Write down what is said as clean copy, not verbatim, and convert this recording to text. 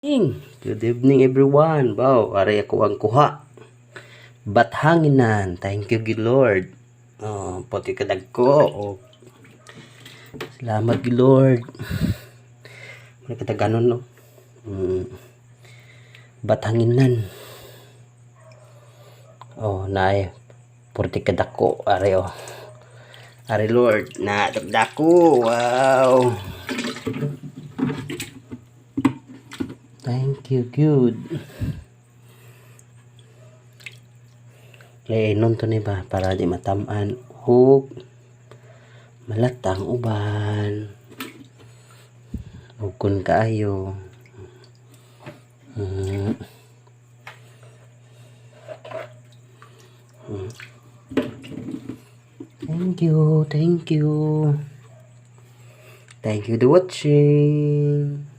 Good evening everyone. Wow, ari ako ang kuha. Bathanginan. Thank you, Lord. Pati kadag ko. Salamat, Lord. May kataganon, no? Bathanginan. Naay. Pati kadag ko. Ari, Ari, Lord. Na, dagdako. Wow. Thank you, good. Lainon to ni ba para di matamaan hug malatang uban. Ukon kaayo. Thank you, thank you. Thank you for watching.